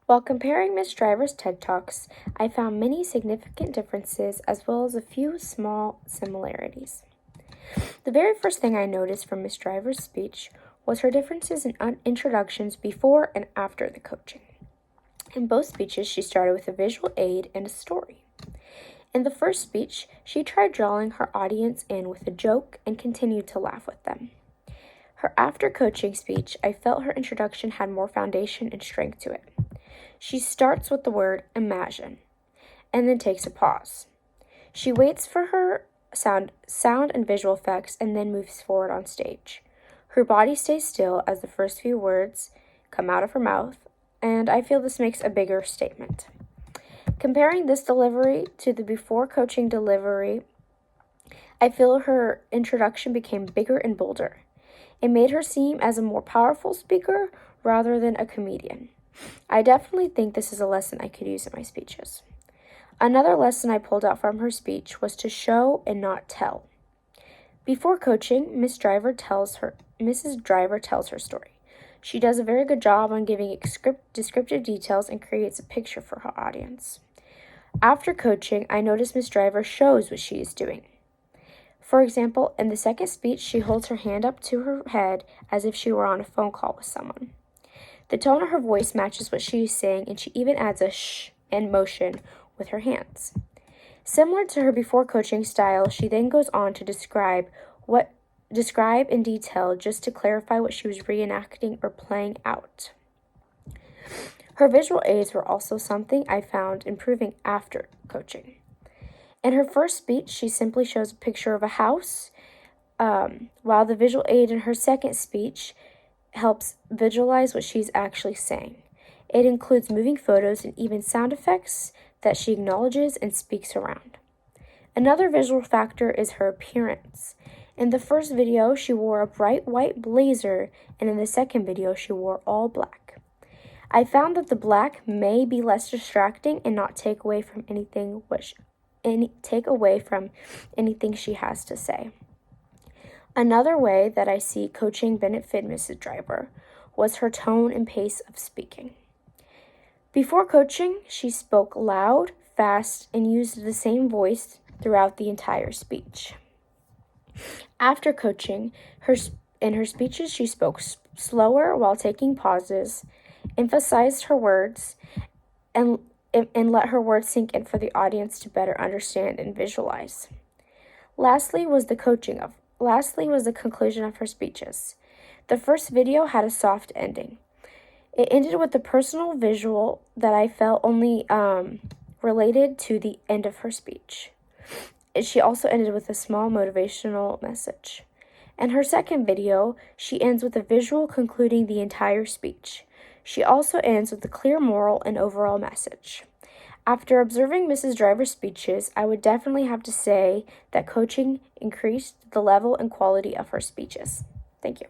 While comparing Miss Driver's TED Talks, I found many significant differences as well as a few small similarities. The very first thing I noticed from Miss Driver's speech was her differences in introductions before and after the coaching. In both speeches, she started with a visual aid and a story. In the first speech, she tried drawing her audience in with a joke and continued to laugh with them. Her after coaching speech, I felt her introduction had more foundation and strength to it. She starts with the word imagine and then takes a pause. She waits for her sound and visual effects and then moves forward on stage. Her body stays still as the first few words come out of her mouth, and I feel this makes a bigger statement. Comparing this delivery to the before coaching delivery, I feel her introduction became bigger and bolder. It made her seem as a more powerful speaker rather than a comedian. I definitely think this is a lesson I could use in my speeches. Another lesson I pulled out from her speech was to show and not tell. Before coaching, Mrs. Driver tells her story. She does a very good job on giving descriptive details and creates a picture for her audience. After coaching, I notice Miss Driver shows what she is doing. For example, in the second speech, she holds her hand up to her head as if she were on a phone call with someone. The tone of her voice matches what she is saying, and she even adds a shh and motion with her hands. Similar to her before coaching style, she then goes on to describe in detail just to clarify what she was reenacting or playing out. Her visual aids were also something I found improving after coaching. In her first speech, she simply shows a picture of a house, while the visual aid in her second speech helps visualize what she's actually saying. It includes moving photos and even sound effects that she acknowledges and speaks around. Another visual factor is her appearance. In the first video, she wore a bright white blazer, and in the second video, she wore all black. I found that the black may be less distracting and not take away from anything she has to say. Another way that I see coaching benefit Mrs. Driver was her tone and pace of speaking. Before coaching, she spoke loud, fast, and used the same voice throughout the entire speech. After coaching, in her speeches, she spoke slower while taking pauses, emphasized her words, and let her words sink in for the audience to better understand and visualize. Lastly was the conclusion of her speeches. The first video had a soft ending. It ended with a personal visual that I felt only related to the end of her speech. She also ended with a small motivational message. In her second video, she ends with a visual concluding the entire speech. She also ends with a clear moral and overall message. After observing Mrs. Driver's speeches, I would definitely have to say that coaching increased the level and quality of her speeches. Thank you.